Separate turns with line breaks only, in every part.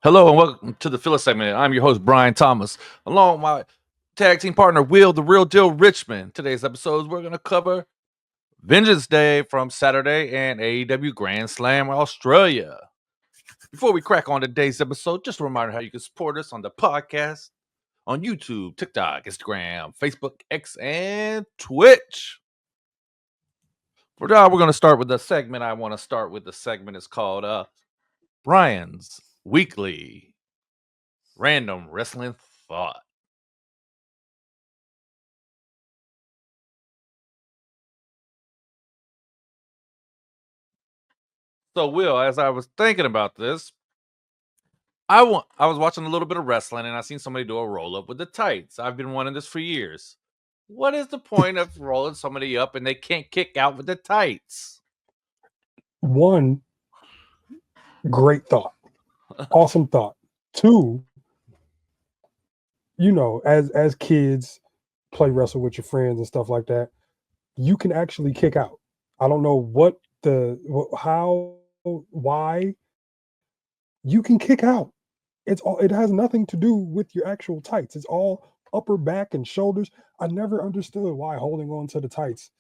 Hello and welcome to the Filler segment. I'm your host, Brian Thomas, along with my tag team partner, Will, the Real Deal Richmond. Today's episode, we're going to cover Vengeance Day from Saturday and AEW Grand Slam Australia. Before we crack on today's episode, just a reminder how you can support us on the podcast, on YouTube, TikTok, Instagram, Facebook, X, and Twitch. For now, we're going to start with the segment. I want to start with the segment. It's called Brian's Weekly Random Wrestling Thought. So, Will, as I was thinking about this, I was watching a little bit of wrestling and I seen somebody do a roll up with the tights. I've been wanting this for years. What is the point of rolling somebody up and they can't kick out with the tights?
One, great thought. Awesome thought. Two, as kids play wrestle with your friends and stuff like that, you can actually kick out. I don't know why you can kick out. It has nothing to do with your actual tights. It's all upper back and shoulders. I never understood why holding on to the tights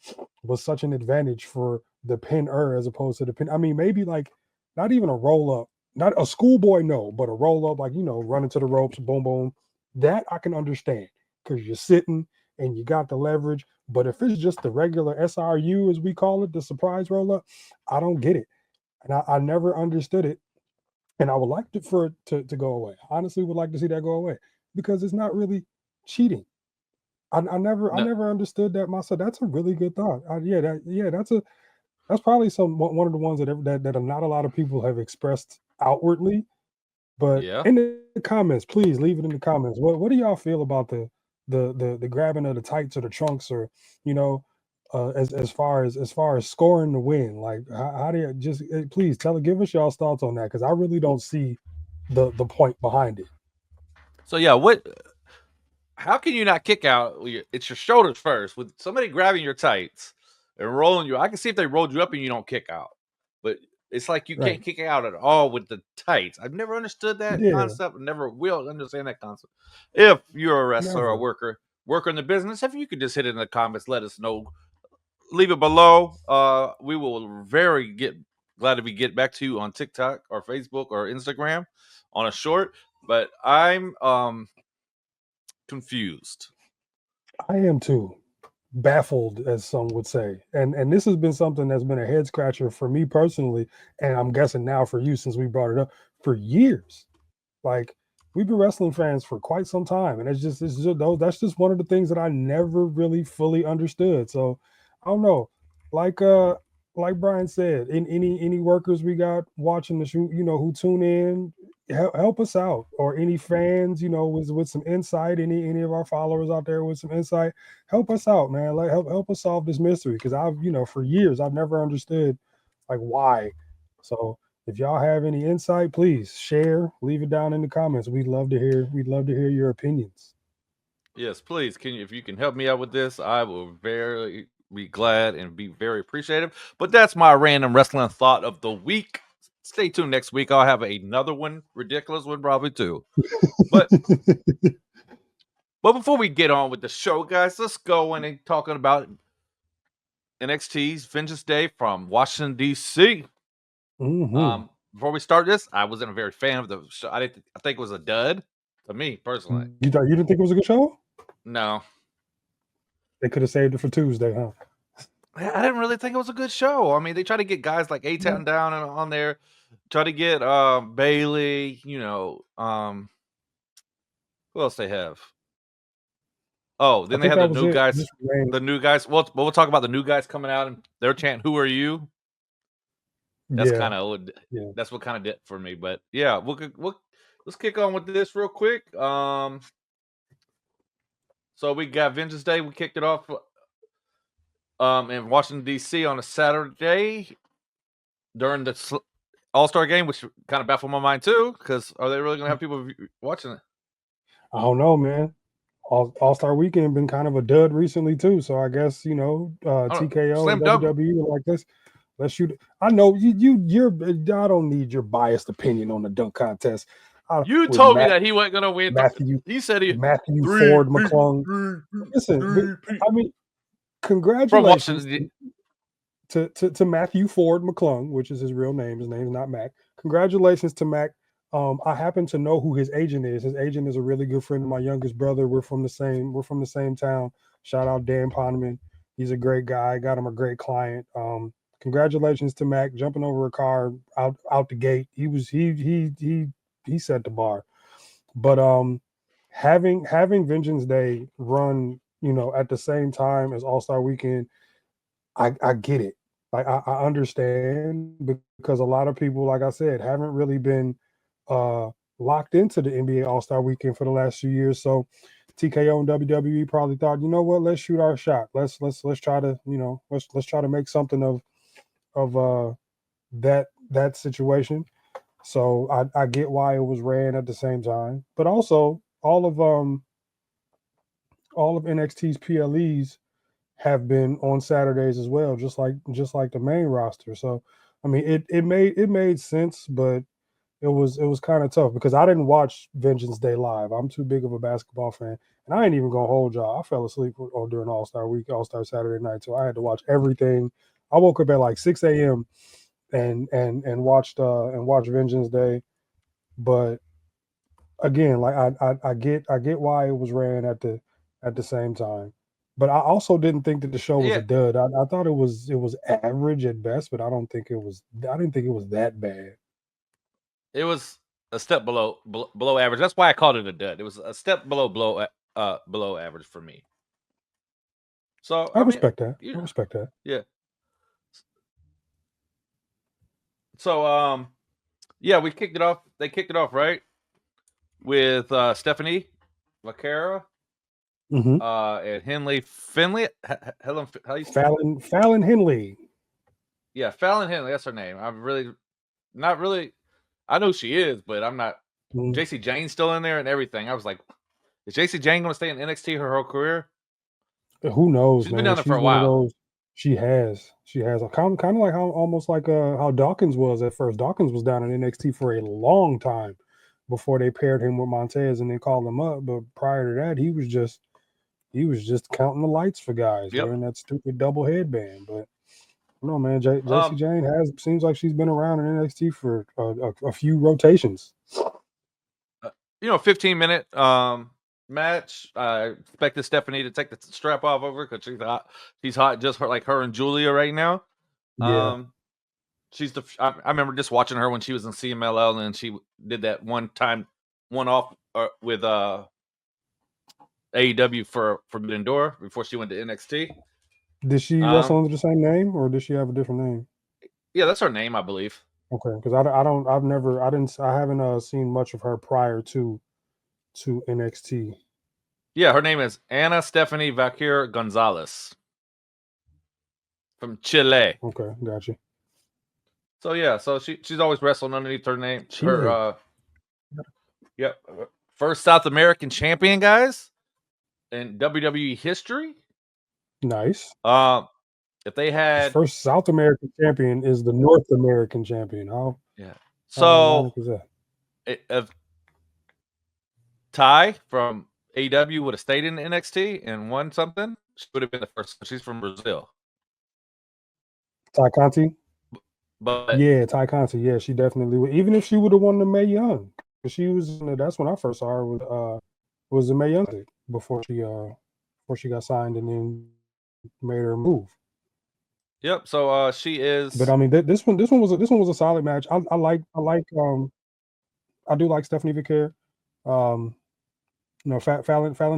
was such an advantage for the pinner as opposed to the pin. I mean, maybe like not even a roll up, not a schoolboy, no, but a roll up, like, running to the ropes, boom, boom. That I can understand because you're sitting and you got the leverage. But if it's just the regular SRU, as we call it, the surprise roll up, I don't get it. And I never understood it. And I would like for it to go away. Honestly, would like to see that go away because it's not really cheating. I never understood that myself. That's a really good thought. That's probably one of the ones that not a lot of people have expressed outwardly. But in the comments, please leave it in the comments. What do y'all feel about the grabbing of the tights or the trunks, or as far as scoring the win? Like, how do you just please give us y'all's thoughts on that, because I really don't see the point behind it.
So how can you not kick out? It's your shoulders first with somebody grabbing your tights and rolling you. I can see if they rolled you up and you don't kick out, but it's like you can't kick out at all with the tights. I've never understood that concept. Never will understand that concept. If you're a wrestler or worker in the business, if you could just hit it in the comments, let us know. Leave it below. We will glad to get back to you on TikTok or Facebook or Instagram on a short. But I'm confused.
I am too. Baffled, as some would say. And this has been something that's been a head scratcher for me personally, and I'm guessing now for you, since we brought it up, for years. Like, we've been wrestling fans for quite some time, and that's just one of the things that I never really fully understood. So I don't know. Like Brian said, in any workers we got watching the shoot, who tune in, help us out, or any fans, with some insight, any of our followers out there with some insight, help us out, man. Like, help us solve this mystery, because I've, for years I've never understood like why. So if y'all have any insight, please share, leave it down in the comments. We'd love to hear your opinions.
Yes, please. If you can help me out with this, I will very be glad and be very appreciative. But that's my random wrestling thought of the week. Stay tuned next week. I'll have another one, ridiculous one, probably too. But before we get on with the show, guys, let's go in and talking about NXT's Vengeance Day from Washington, D.C.
Mm-hmm.
Before we start this, I wasn't a very fan of the show. I think it was a dud to me personally.
You didn't think it was a good show?
No.
They could have saved it for Tuesday, huh?
I didn't really think it was a good show. I mean, they try to get guys like A-Town down and on there, try to get Bailey, who else they have? Oh, then they have the new guys. The new guys. Well, we'll talk about the new guys coming out and they're chanting, "Who are you?" That's kind of that's what kind of did for me. But yeah, let's kick on with this real quick. So we got Vengeance Day. We kicked it off in Washington, D.C. on a Saturday during the All-Star game, which kind of baffled my mind too, because are they really going to have people watching it?
I don't know, man. All-Star Weekend been kind of a dud recently too, so I guess TKO and WWE like this. Let's shoot. I know you're. I don't need your biased opinion on the dunk contest.
You
with
told me that he wasn't gonna win. He said he
Matthew
three
Ford
P,
McClung. Listen, I mean,
from
congratulations
Washington.
to Matthew Ford McClung, which is his real name. His name is not Mac. Congratulations to Mac. I happen to know who his agent is. His agent is a really good friend of my youngest brother. We're from the same town. Shout out Dan Poneman. He's a great guy. Got him a great client. Congratulations to Mac jumping over a car out the gate. He set the bar. But having Vengeance Day run, at the same time as All-Star Weekend, I get it. Like I understand, because a lot of people, like I said, haven't really been locked into the NBA All-Star Weekend for the last few years. So TKO and WWE probably thought, you know what, let's shoot our shot. Let's try to, let's try to make something of that situation. So I get why it was ran at the same time, but also all of NXT's PLEs have been on Saturdays as well, just like the main roster. So I mean, it made sense, but it was kind of tough because I didn't watch Vengeance Day live. I'm too big of a basketball fan, and I ain't even gonna hold y'all. I fell asleep during All-Star Week, All-Star Saturday night, so I had to watch everything. I woke up at like 6 a.m. and watched Vengeance Day. But again, like I get why it was ran at the same time. But I also didn't think that the show was a dud. I thought it was average at best, but I didn't think it was that bad.
It was a step below average. That's why I called it a dud. It was a step below average for me. So
I respect that. I respect that.
Yeah. So yeah, we kicked it off. They kicked it off right with Stephanie Vaquera, and Henley Finley. Helen, how you
Fallon Henley.
Yeah, Fallon Henley. That's her name. I'm really not really. I know she is, but I'm not. JC Jane's still in there and everything. I was like, is JC Jane going to stay in NXT her whole career?
Who knows?
She's
man.
been down there for a while.
She has kind of like how Dawkins was at first. Dawkins was down in NXT for a long time before they paired him with Montez and they called him up. But prior to that, he was just counting the lights for guys wearing that stupid double headband. But no, man, JC Jane seems like she's been around in NXT for a few rotations.
15-minute match. I expected Stephanie to take the strap off over because she's hot, just like her and Julia right now.
Yeah.
She's I remember just watching her when she was in CMLL, and she did that one-off with AEW for Forbidden Door before she went to NXT.
Did she wrestle under the same name, or did she have a different name?
Yeah, that's her name, I believe.
Okay, because I haven't seen much of her prior to NXT.
Yeah, her name is Ana Stephanie Vaquer Gonzalez from Chile.
Okay, gotcha.
So yeah, so she's always wrestling underneath her name.
Chile.
First South American champion, guys, in WWE history.
Nice.
If they had
the first South American champion is the North American champion.
So
ironic is that?
If Ty from AEW would have stayed in NXT and won something, she would have been the first. She's from Brazil.
Ty Conti?
But
yeah, Ty Conti. Yeah, she definitely would. Even if she would have won the Mae Young, she was. That's when I first saw her was the Mae Young before she got signed and then made her move.
Yep. So she is.
But I mean, this one was a solid match. I do like Stephanie Vaquer. Fallon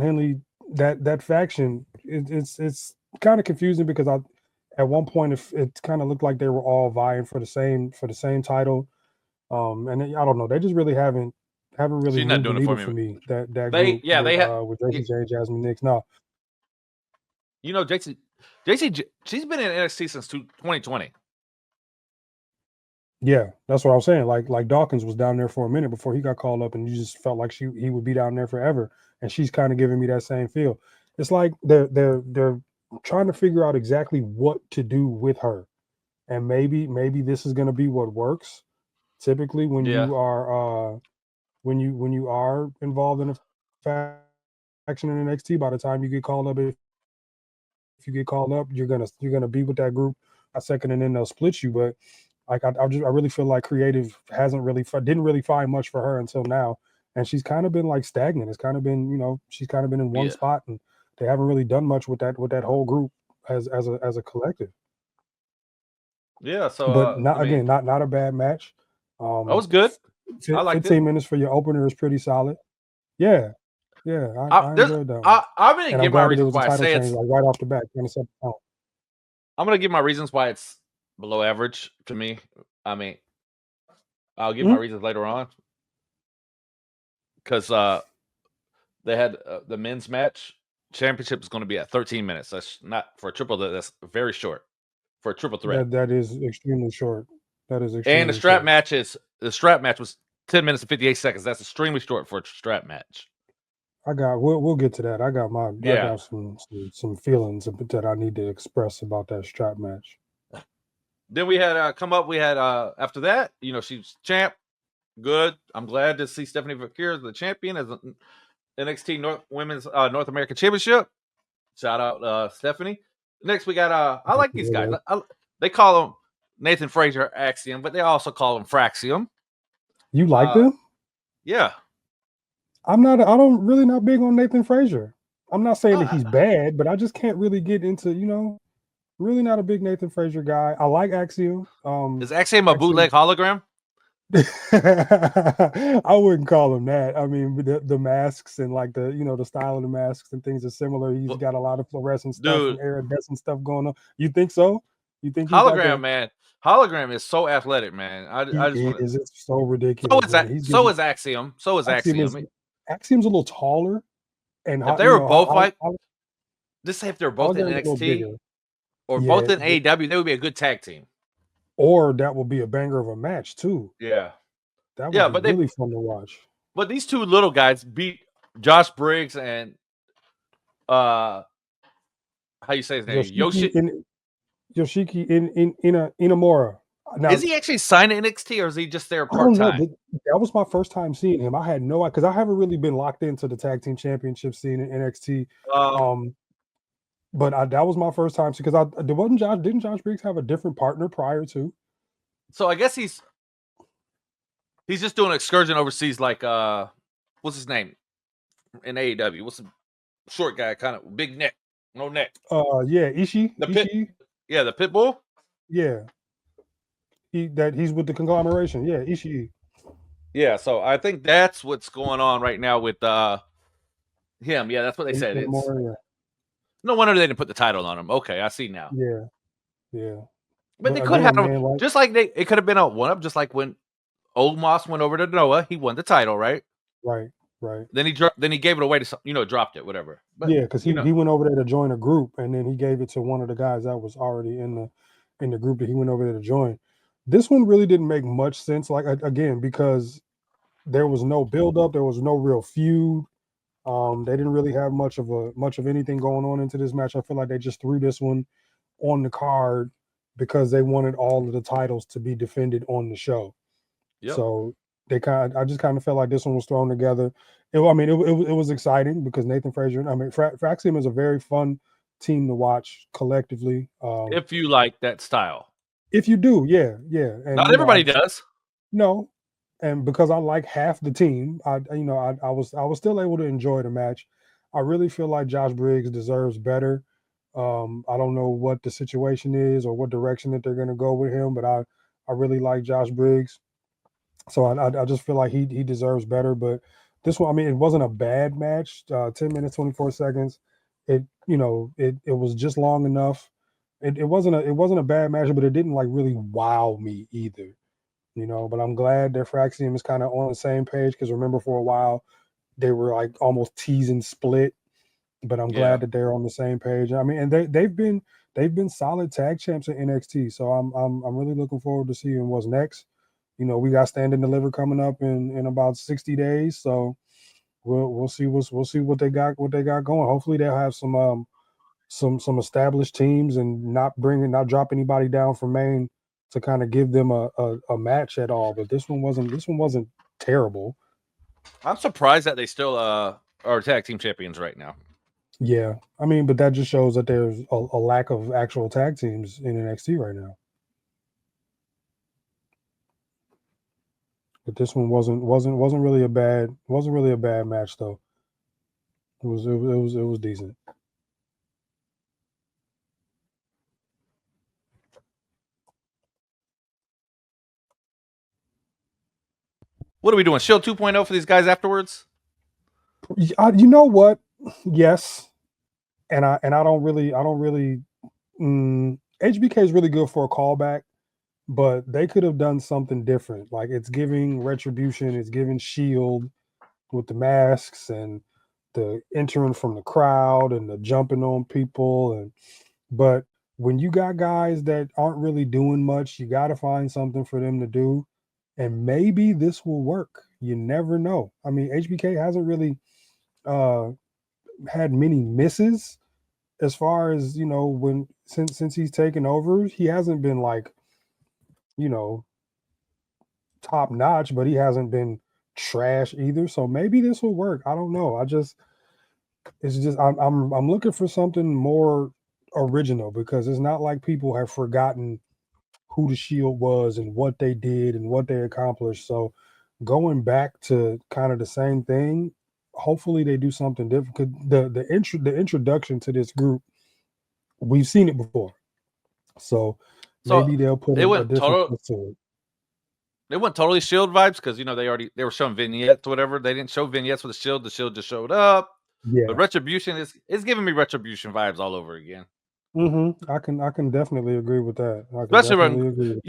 Henley. That faction. It's kind of confusing because at one point it kind of looked like they were all vying for the same title. And I don't know. They just really haven't really
She's not doing it for
me. That
they
group with JC Jane, Jasmine Nix. No.
JC, she's been in NXT since 2020.
Yeah, that's what I was saying. Like Dawkins was down there for a minute before he got called up, and you just felt like he would be down there forever. And she's kind of giving me that same feel. It's like they're trying to figure out exactly what to do with her, and maybe this is going to be what works. Typically, when you are when you are involved in a faction in NXT, by the time you get called up, if you get called up, you're gonna be with that group a second, and then they'll split you. But like I really feel like creative didn't really find much for her until now, and she's kind of been like stagnant. It's kind of been she's kind of been in one
Yeah.
spot, and they haven't really done much with that whole group as a collective.
Yeah. So
But
I mean,
not a bad match.
that was good. I liked it.
15 minutes for your opener is pretty solid. Yeah, yeah,
I,
I
there's,
enjoyed that one,
I'm gonna
and I'm
give my
glad that it
reasons
was a
why I
title
say
change
it's.
like right off the bat.
I'm gonna give my reasons why it's below average to me. I mean, I'll give my
Mhm.
reasons later on because they had the men's match championship is going to be at 13 minutes. That's not for a triple. That's very short for a triple threat.
That is extremely short. That is
And
extremely short.
the strap match was 10 minutes and 58 seconds. That's extremely short for a strap match.
We'll get to that. I
Yeah.
got some feelings that I need to express about that strap match.
Then we had we had after that, she's champ. Good. I'm glad to see Stephanie Vakir as the champion as NXT Women's North American Championship. Shout out Stephanie. Next we got I like these guys. They call them Nathan Frazier Axiom, but they also call him Fraxium.
You like them?
Yeah.
I don't really not big on Nathan Frazier. I'm not saying that he's bad, but I just can't really get into, really not a big Nathan Frazier guy. I like Axiom.
Is Axiom a bootleg hologram?
I wouldn't call him that. I mean, the masks and like the style of the masks and things are similar. He's got a lot of fluorescent stuff and iridescent stuff going on. You think so? You think he's
hologram, man? Hologram is so athletic, man.
It's so ridiculous.
So is Axiom. So is Axiom.
Axiom's a little taller, and
if they were both just say if they're both in NXT or both in AEW, they would be a good tag team.
Or that will be a banger of a match too.
Yeah,
that would be really fun to watch.
But these two little guys beat Josh Briggs and how you say his name?
Yoshiki Inamura.
Now, is he actually signed to NXT or is he just there part time?
That was my first time seeing him. I had no idea because I haven't really been locked into the tag team championship scene in NXT. But that was my first time because didn't Josh Briggs have a different partner prior to?
So I guess he's just doing an excursion overseas. Like what's his name in AEW? What's the short guy? Kind of big neck, no neck.
Yeah, Ishii.
The Pitbull.
Yeah, he's with the conglomeration. Yeah, Ishii.
Yeah, so I think that's what's going on right now with him. Yeah, that's what they said. No wonder they didn't put the title on him. Okay, I see now.
Yeah.
But they could have him just like it could have been a one-up, just like when Old Moss went over to Noah, he won the title, right?
Right.
Then he gave it away to dropped it, whatever. But,
yeah, because he went over there to join a group, and then he gave it to one of the guys that was already in the group that he went over there to join. This one really didn't make much sense, like again, because there was no build-up, there was no real feud. They didn't really have much of anything going on into this match. I feel like they just threw this one on the card because they wanted all of the titles to be defended on the show. Yep. So I just kind of felt like this one was thrown together. It was exciting because Nathan Frazier. Fraxium is a very fun team to watch collectively.
If you like that style.
If you do, yeah. And,
not everybody does.
No, and because I like half the team, I was still able to enjoy the match. I really feel like Josh Briggs deserves better. I don't know what the situation is or what direction that they're going to go with him, but I really like Josh Briggs. So I just feel like he deserves better. But this one, it wasn't a bad match. 10 minutes, 24 seconds. It was just long enough. It wasn't a bad match, but it didn't like really wow me either. But I'm glad that Fraxium is kind of on the same page because remember for a while they were like almost teasing split. But I'm glad that they're on the same page. And they've been solid tag champs in NXT. So I'm really looking forward to seeing what's next. We got Stand and Deliver coming up in about 60 days. So we'll see what they got going. Hopefully they'll have some established teams and not drop anybody down from Maine to kind of give them a match at all. But this one wasn't terrible.
I'm surprised that they still are tag team champions right now.
Yeah, I mean, but that just shows that there's a lack of actual tag teams in NXT right now. But this one wasn't really a bad match though. It was decent.
What are we doing? Shield 2.0 for these guys afterwards?
You know what? Yes, and I don't really HBK is really good for a callback, but they could have done something different. Like it's giving Retribution, it's giving Shield with the masks and the entering from the crowd and the jumping on people but when you got guys that aren't really doing much, you got to find something for them to do, and maybe this will work. You never know. I mean, HBK hasn't really had many misses as far as since he's taken over. He hasn't been like top notch, but he hasn't been trash either. So maybe this will work. I don't know. I'm looking for something more original because it's not like people have forgotten who the Shield was and what they did and what they accomplished. So going back to kind of the same thing, hopefully they do something different. 'Cause the introduction to this group, we've seen it before. So maybe they'll put a different twist to it.
They went totally Shield vibes because they were showing vignettes, whatever. They didn't show vignettes with the Shield. The Shield just showed up.
Yeah.
But Retribution is giving me Retribution vibes all over again.
I can definitely agree with that.
Especially when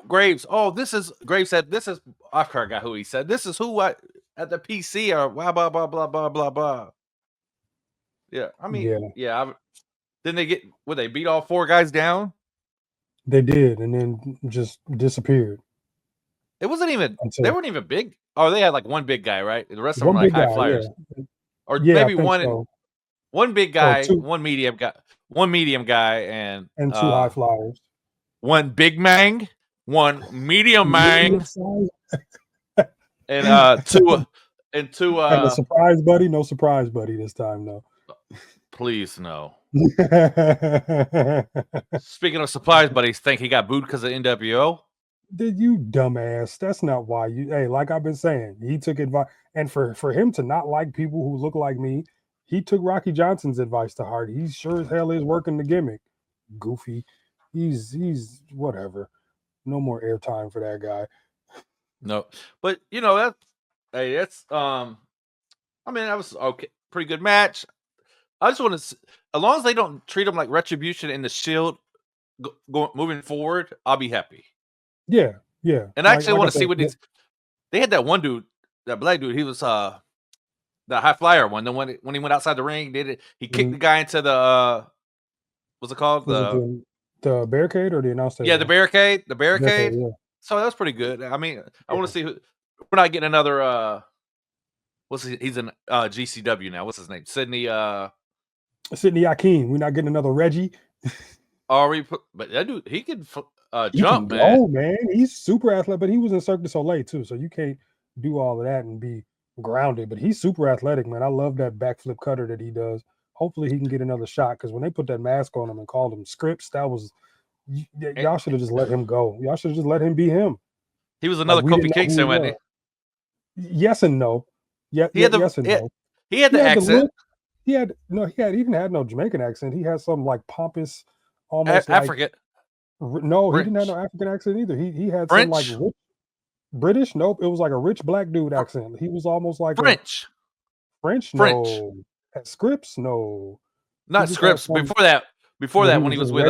Graves. Oh, Graves said this is. I forgot who he said. This is who I at the PC or blah blah blah blah blah blah blah. Yeah, I mean, then they beat all 4 guys down.
They did, and then just disappeared.
It wasn't even. They weren't even big. Oh, they had like one big guy, right? The rest of them were like high flyers, or maybe one big guy, one medium guy, and
2 high flyers.
One big mang, one medium mang, and two. And
a surprise buddy, no surprise buddy this time though.
Please no. Speaking of surprise buddies, think he got booed because of NWO?
Did you dumbass? That's not why you. Hey, like I've been saying, he took advice, and for him to not like people who look like me, he took Rocky Johnson's advice to heart. He sure as hell is working the gimmick. Goofy, he's whatever. No more airtime for that guy.
No, but that's I mean, that was okay, pretty good match. I just want to, as long as they don't treat them like Retribution in the Shield moving forward, I'll be happy.
Yeah.
And I actually want to see what these. They had that one dude, that black dude. He was the high flyer one. Then when he went outside the ring, he kicked the guy into the what's it called?
The barricade or the announce table?
Yeah, the barricade. The barricade. Yeah. So that's pretty good. I mean, I want to see. We're not getting another. He's in GCW now. What's his name? Sidney
Akeem. We're not getting another Reggie.
But that dude, he can jump, man.
Oh man, he's super athletic. But he was in Cirque du Soleil too, so you can't do all of that and be grounded. But he's super athletic, man. I love that backflip cutter that he does. Hopefully, he can get another shot because when they put that mask on him and called him Scripps, that was y'all should have just let him go. Y'all should have just let him be him.
He was another Kofi Kingston, wasn't
he? Yes and no. Yeah, yes and no.
He had the accent.
He even had no Jamaican accent. He had some like pompous, almost
African.
No, he didn't have no African accent either. He had
French?
some like British. Nope, it was like a rich black dude accent. He was almost like
French.
No. Scripps, no.
Not Scripps. Before that, when he was with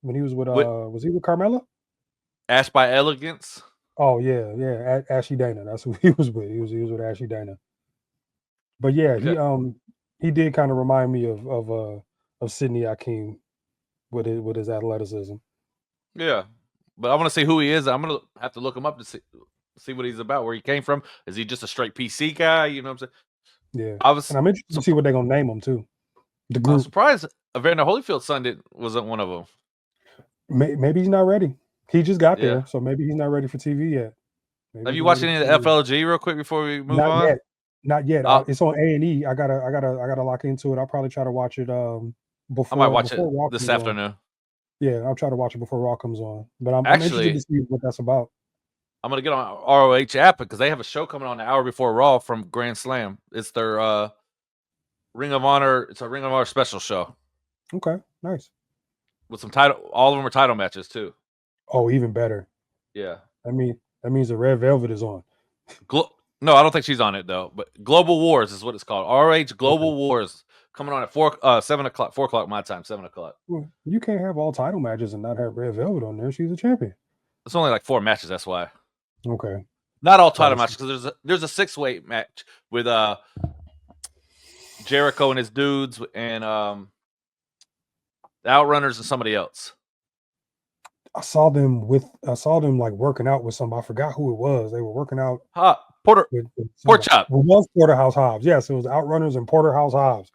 was he with Carmella?
Ash by Elegance.
Oh yeah, Ashy Dana. That's who he was with. He was with Ashy Dana. But yeah, he did kind of remind me of Sidney Akeem with his athleticism.
Yeah, but I want to see who he is. I'm gonna have to look him up to see what he's about, where he came from. Is he just a straight PC guy? You know what I'm saying?
Yeah, and I'm interested to see what they're gonna name him too. The group.
I'm surprised Evander Holyfield's son wasn't one of them.
Maybe he's not ready. He just got there, so maybe he's not ready for TV yet.
Have you watched any of the FLG real quick before we move on?
Not yet. It's on A&E. I gotta lock into it. I'll probably try to watch it before.
I might watch it
Raw
this afternoon.
On. Yeah, I'll try to watch it before Raw comes on. But I'm interested to see what that's about.
I'm gonna get on ROH app because they have a show coming on an hour before Raw from Grand Slam. It's their Ring of Honor. It's a Ring of Honor special show.
Okay, nice.
With some title, all of them are title matches too.
Oh, even better.
Yeah.
That means the Red Velvet is on.
No, I don't think she's on it though. But Global Wars is what it's called. ROH Global Wars coming on at 7 o'clock, 4 o'clock my time, 7 o'clock.
Well, you can't have all title matches and not have Red Velvet on there. She's a champion.
It's only like 4 matches. That's why.
Okay.
Not all title matches because there's a 6-weight match with Jericho and his dudes and the Outrunners and somebody else.
I saw them like working out with somebody. I forgot who it was. They were working out.
Pork Chop.
It was Porterhouse Hobbs. Yes, it was Outrunners and Porterhouse Hobbs.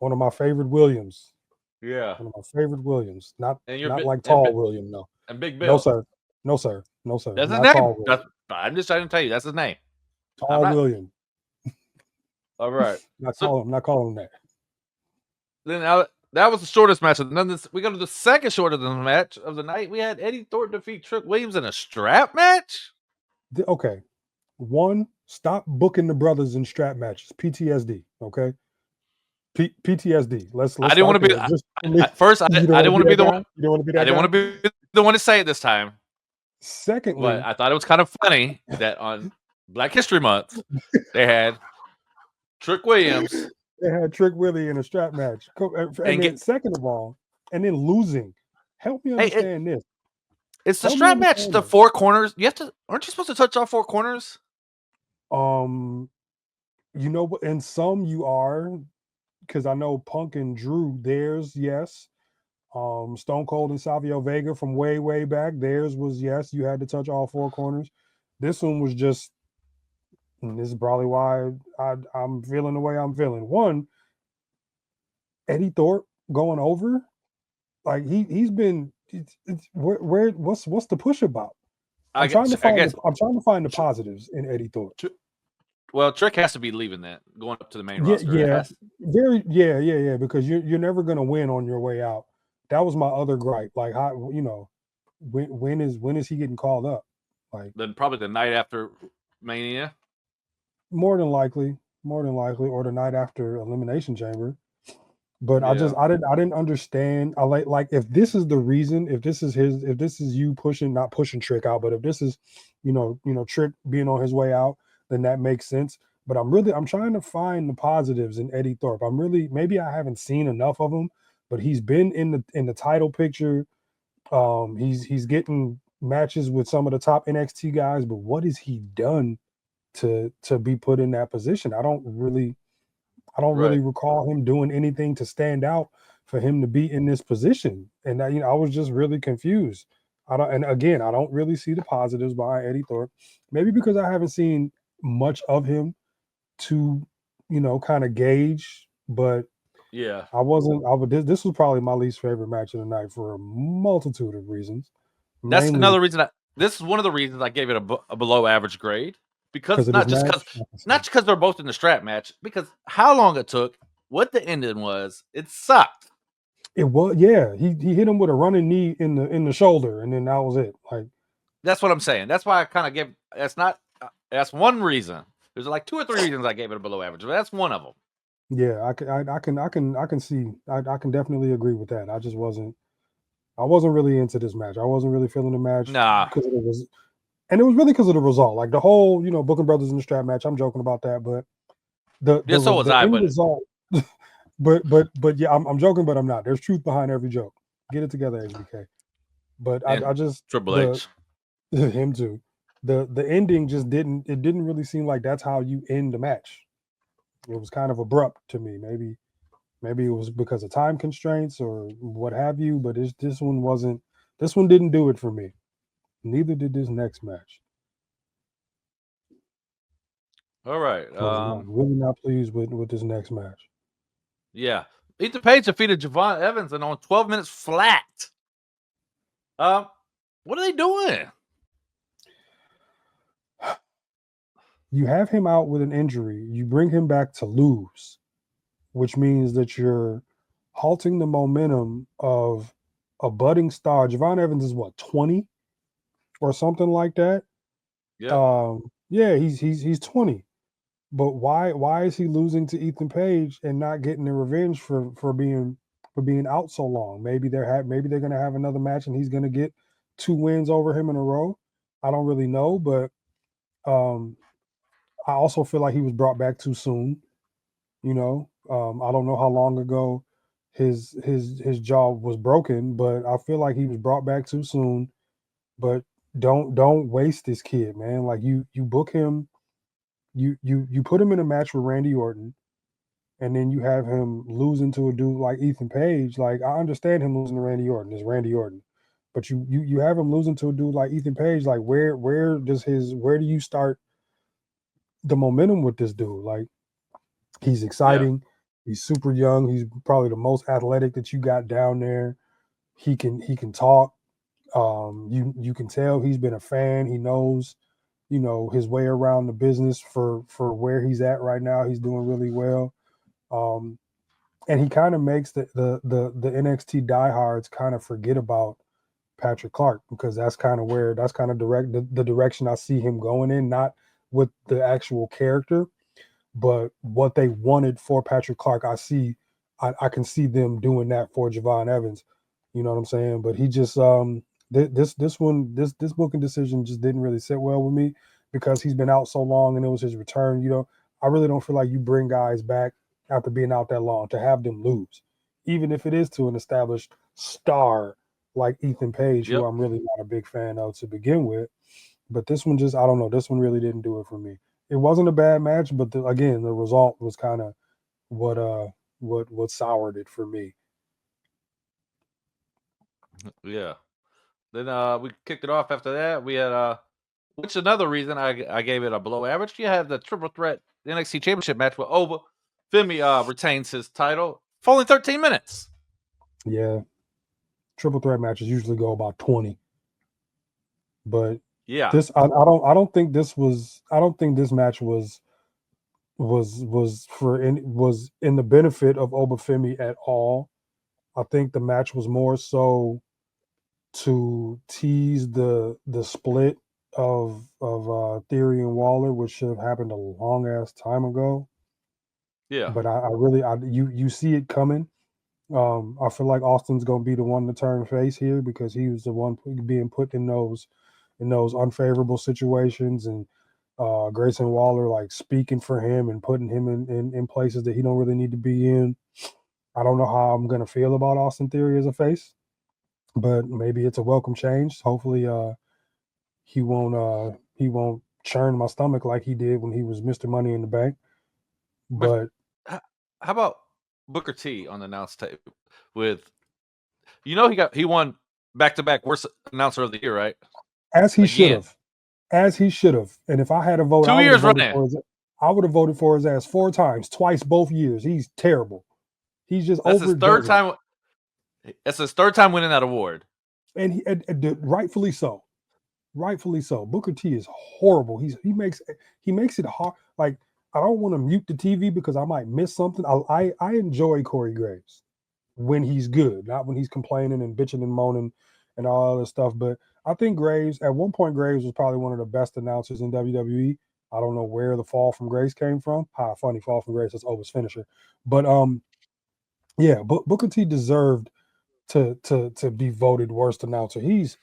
One of my favorite Williams.
Yeah.
One of my favorite Williams. Not like
Tall
William, no.
And Big Bill.
No, sir.
That's his name. I'm just trying to tell you, that's his name.
Tall William.
All right.
not calling him that.
Then that was the shortest match. And then we go to the second shortest match of the night. We had Eddie Thornton defeat Trick Williams in a strap match.
Okay. One, stop booking the brothers in strap matches. PTSD. Okay. PTSD. Let's.
I didn't want to be. I didn't want to be the one.
You don't want to be that.
I didn't want to be the one to say it this time.
Secondly,
but I thought it was kind of funny that on Black History Month they had Trick Williams.
They had Trick Willie in a strap match. Second of all, and then losing. Help me understand this.
It's the strap match. The 4 corners. Aren't you supposed to touch all 4 corners?
You know what? In some you are, because I know Punk and Drew. Theirs, yes. Stone Cold and Savio Vega from way back. Theirs was yes. You had to touch all 4 corners. This one was just. And this is probably why I'm feeling the way I'm feeling. One, Eddie Thorpe going over, like he's been. What's the push about? I'm trying to find the positives in Eddie Thorpe.
Well, Trick has to be leaving that, going up to the main roster.
Yeah, because you're never gonna win on your way out. That was my other gripe. Like, how when is he getting called up? Like,
then probably the night after Mania.
More than likely, or the night after Elimination Chamber. But I didn't understand. I like if this is the reason, if this is you not pushing Trick out, but if this is, Trick being on his way out, then that makes sense. But I'm trying to find the positives in Eddie Thorpe. Maybe I haven't seen enough of him, but he's been in the title picture. He's getting matches with some of the top NXT guys, but what has he done to be put in that position? I don't really recall him doing anything to stand out for him to be in this position. And I was just really confused. I don't really see the positives behind Eddie Thorpe. Maybe because I haven't seen much of him to, kind of gauge. But
yeah,
this was probably my least favorite match of the night for a multitude of reasons.
That's another reason. This is one of the reasons I gave it a below average grade. Because not because they're both in the strap match, because how long it took, what the ending was, it sucked.
It was, yeah. He hit him with a running knee in the shoulder, and then that was it. Like,
that's what I'm saying. That's why I kind of gave. That's one reason. There's like 2 or 3 reasons I gave it a below average, but that's one of them.
Yeah, I can see. I can definitely agree with that. I wasn't really into this match. I wasn't really feeling the match.
Nah.
Because it was. And it was really because of the result, like the whole, Booking Brothers in the strap match. I'm joking about that, but the result. but yeah, I'm joking, but I'm not. There's truth behind every joke. Get it together, HBK. But I just
Triple H,
him too. The ending just didn't really seem like that's how you end the match. It was kind of abrupt to me. Maybe it was because of time constraints or what have you. But this one wasn't. This one didn't do it for me. Neither did this next match.
All right.
I'm really not pleased with this next match.
Yeah. Ethan Page defeated Javon Evans and on 12 minutes flat. What are they doing?
You have him out with an injury. You bring him back to lose, which means that you're halting the momentum of a budding star. Javon Evans is what, 20 or something like that?
Yep.
Yeah, he's 20. But why is he losing to Ethan Page and not getting the revenge for being out so long? Maybe maybe they're gonna have another match and he's gonna get 2 wins over him in a row. I don't really know, but I also feel like he was brought back too soon. I don't know how long ago his jaw was broken, but I feel like he was brought back too soon. But don't waste this kid, man. Like you book him, you put him in a match with Randy Orton, and then you have him losing to a dude like Ethan Page. Like I understand him losing to Randy Orton, it's Randy Orton. But you have him losing to a dude like Ethan Page. Like where do you start the momentum with this dude? Like he's exciting.
Yeah.
He's super young. He's probably the most athletic that you got down there. He can talk. You can tell he's been a fan. He knows, his way around the business for where he's at right now. He's doing really well. And he kind of makes the NXT diehards kind of forget about Patrick Clark, because that's kind of the direction I see him going in, not with the actual character, but what they wanted for Patrick Clark. I can see them doing that for Javon Evans. You know what I'm saying? But he just this booking decision just didn't really sit well with me, because he's been out so long and it was his return. I really don't feel like you bring guys back after being out that long to have them lose, even if it is to an established star like Ethan Page, who
Yep.
I'm really not a big fan of to begin with. But this one I don't know. This one really didn't do it for me. It wasn't a bad match, but again, the result was kind of what soured it for me.
Yeah. Then we kicked it off after that. We had which another reason I gave it a below average. You have the triple threat NXT Championship match where Femi retains his title for only 13 minutes.
Yeah, triple threat matches usually go about 20, but
Yeah.
I don't think this match was in the benefit of Obafemi at all. I think the match was more so to tease the split of Theory and Waller, which should have happened a long ass time ago.
Yeah.
But you see it coming. I feel like Austin's gonna be the one to turn face here, because he was the one being put in those unfavorable situations, and Grayson Waller like speaking for him and putting him in places that he don't really need to be in. I don't know how I'm gonna feel about Austin Theory as a face, but maybe it's a welcome change. Hopefully, he won't churn my stomach like he did when he was Mr. Money in the Bank. But
How about Booker T on the announce tape with he won back-to-back worst announcer of the year, right?
as he should
Again.
have, and if I had a vote,
2
I would have
years
voted
running.
for his. I would have voted for his ass 4 times, twice both years. He's terrible. He's just
That's his third
overdone it.
time. That's his third time winning that award.
And rightfully so. Rightfully so. Booker T is horrible. He makes it hard. Like, I don't want to mute the TV because I might miss something. I enjoy Corey Graves when he's good, not when he's complaining and bitching and moaning and all other stuff. But I think at one point, Graves was probably one of the best announcers in WWE. I don't know where the fall from grace came from. Funny, fall from grace. That's Otis' finisher. But yeah, Booker T deserved to be voted worst announcer. He's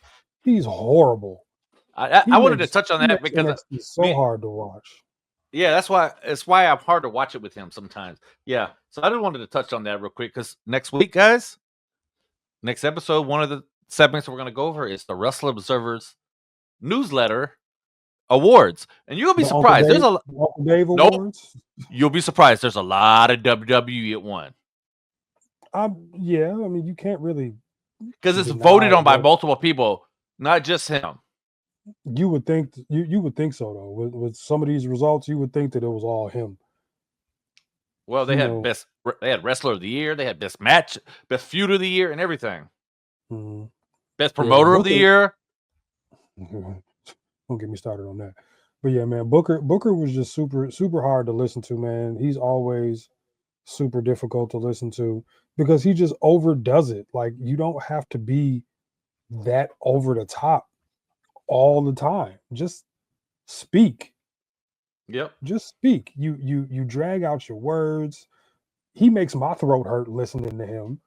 horrible.
I wanted to touch on
He
that
makes
because
NXT so hard to watch.
yeah, that's why I'm hard to watch it with him sometimes. Yeah, so I just wanted to touch on that real quick because next week, guys, next episode, one of the segments we're gonna go over is the Wrestle Observer's newsletter awards, and you'll be surprised. There's a
Uncle Dave
nope.
Awards.
You'll be surprised. There's a lot of WWE at one.
Yeah, I mean, you can't really,
because it's voted on by multiple people, not just him.
You would think so though. With some of these results, you would think that it was all him.
Well, they had wrestler of the year, they had best match, best feud of the year, and everything.
Mm-hmm.
Best promoter of the year.
Don't get me started on that. But yeah, man, Booker was just super hard to listen to, man. He's always super difficult to listen to because he just overdoes it. Like you don't have to be that over the top all the time. Just speak.
Yep.
Just speak. You drag out your words. He makes my throat hurt listening to him.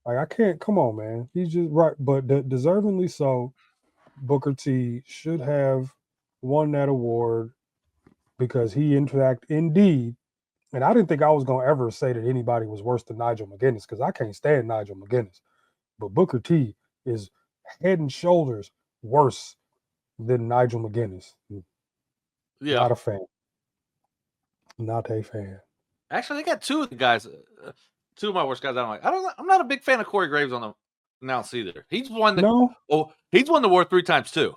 Like I can't. Come on, man. He's just right, but deservingly so. Booker T should have won that award because he, in fact, indeed. And I didn't think I was gonna ever say that anybody was worse than Nigel McGuinness because I can't stand Nigel McGuinness. But Booker T is head and shoulders worse than Nigel McGuinness.
Yeah.
Not a fan. Not a fan.
Actually, they got two of the guys. Two of my worst guys. I don't like. I'm not a big fan of Corey Graves on the announce either. He's won the.
No.
Oh, he's won the award 3 times too.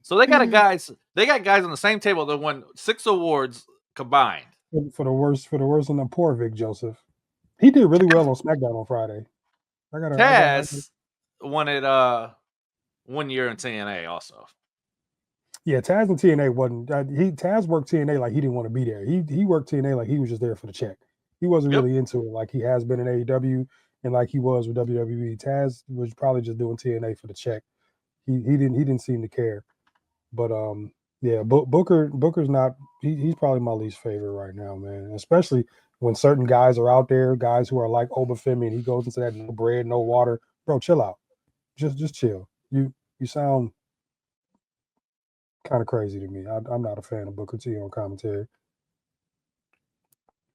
So they got guys. They got guys on the same table that won 6 awards combined.
For the worst, and the poor Vic Joseph. He did really well on SmackDown on Friday.
Taz won it 1 year in TNA also.
Yeah, Taz and TNA wasn't. Taz worked TNA like he didn't want to be there. He worked TNA like he was just there for the check. He wasn't really into it like he has been in AEW and like he was with WWE. Taz was probably just doing TNA for the check. He didn't seem to care. But yeah, Booker's not. He's probably my least favorite right now, man. Especially when certain guys are out there, guys who are like Obafemi, and he goes into that no bread, no water. Bro, chill out. Just chill. You sound kind of crazy to me. I'm not a fan of Booker T on commentary.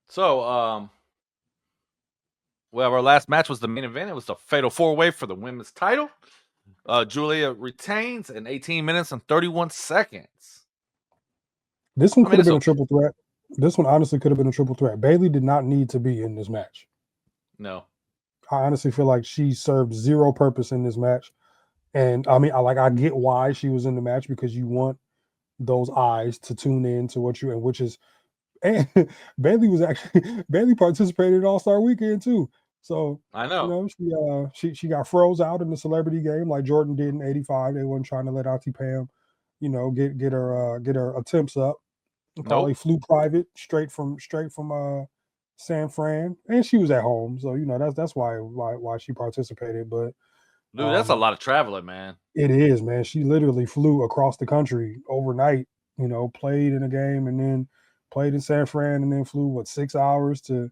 So, well, our last match was the main event. It was the Fatal 4-Way for the women's title. Julia retains in 18 minutes and 31 seconds.
This one could have been a triple threat. This one honestly could have been a triple threat. Bayley did not need to be in this match.
No.
I honestly feel like she served zero purpose in this match. And I mean, I get why she was in the match because you want those eyes to tune in to what you and which is and Bayley participated in All-Star Weekend too. So
I know.
She got froze out in the celebrity game like Jordan did in '85. They weren't trying to let Auntie Pam, get her attempts up. Probably flew private straight from San Fran, and she was at home, so that's why she participated. But
dude, that's a lot of traveling, man.
It is, man. She literally flew across the country overnight. Played in a game and then played in San Fran, and then flew 6 hours to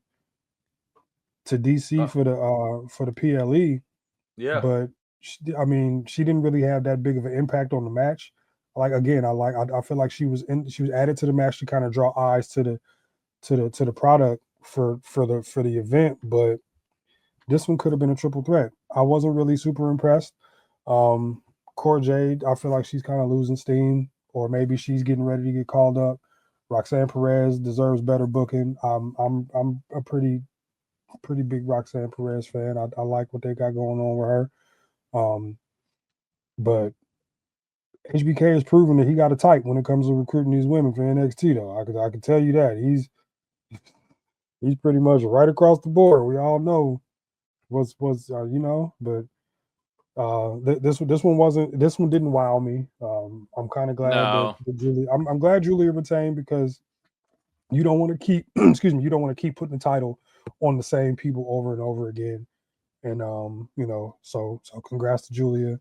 DC for the PLE.
Yeah,
but she didn't really have that big of an impact on the match. Like again, I feel like she was added to the match to kind of draw eyes to the product for the event, but this one could have been a triple threat. I wasn't really super impressed. Cora Jade, I feel like she's kind of losing steam, or maybe she's getting ready to get called up. Roxanne Perez deserves better booking. I'm a pretty big Roxanne Perez fan. I like what they got going on with her. But HBK has proven that he got a type when it comes to recruiting these women for NXT, though. I can tell you that he's pretty much right across the board. We all know was but this one didn't wow me. I'm kind of glad that Julia. I'm glad Julia retained because you don't want to keep you don't want to keep putting the title on the same people over and over again. And so congrats to Julia.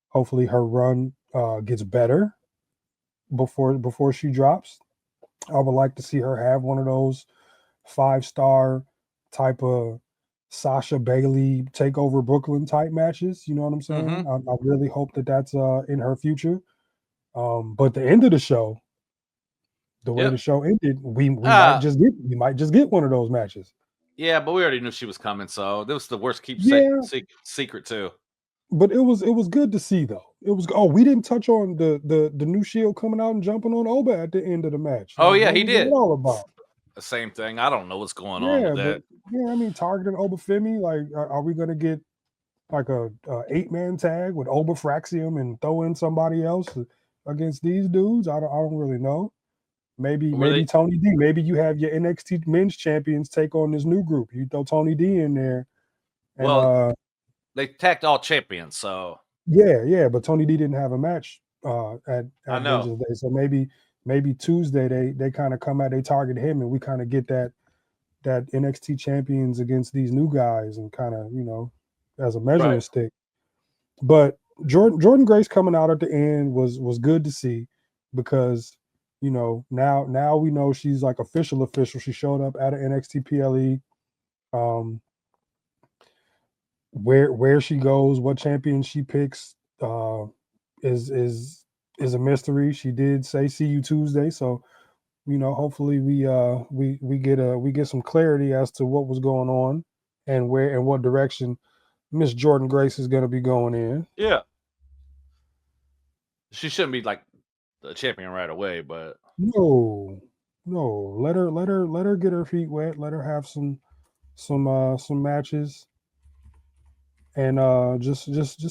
Hopefully her run gets better before she drops. I would like to see her have one of those 5-star type of Sasha Bailey takeover Brooklyn type matches. You know what I'm saying?
Mm-hmm.
I really hope that that's in her future. But the end of the show, the way the show ended, we might just get one of those matches.
Yeah, but we already knew she was coming, so this was the worst secret too.
But it was good to see though. It was we didn't touch on the new Shield coming out and jumping on Oba at the end of the match.
Oh yeah, he did.
All about
the same thing. I don't know what's going on with that.
Yeah, I mean targeting Obafemi. Like, are we gonna get like a 8-man tag with Oba Fraxium and throw in somebody else against these dudes? I don't really know. Maybe Tony D. Maybe you have your NXT men's champions take on this new group. You throw Tony D in there. And,
they tagged all champions, so
yeah, but Tony D didn't have a match at
I know.
Vengeance Day. So maybe Tuesday they kind of come out, they target him, and we kind of get that NXT champions against these new guys, and kind of as a measuring
Right.
stick. But Jordan Grace coming out at the end was good to see, because now we know she's like official. She showed up at an NXT PLE. Where she goes, what champion she picks, is a mystery. She did say see you Tuesday, so hopefully we get some clarity as to what was going on, and where and what direction Miss Jordan Grace is going to be going in.
Yeah. She shouldn't be like the champion right away, but
No, let her get her feet wet. Let her have some matches, and just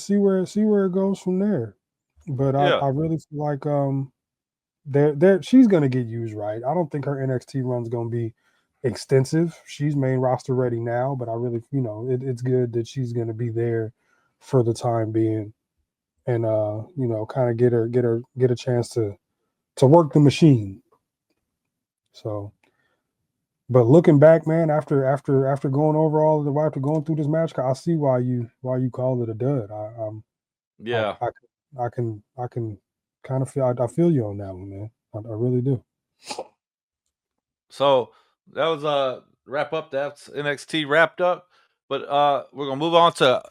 see where it goes from there. But
yeah.
I really feel like there she's gonna get used right. I don't think her NXT run's gonna be extensive. She's main roster ready now, but I really it's good that she's gonna be there for the time being, and kind of get a chance to work the machine. So, but looking back, man, after going over all of the after going through this match, I see why you call it a dud.
Yeah.
I can kind of feel I feel you on that one, man. I really do.
So that was wrap up. That's NXT wrapped up. But we're gonna move on to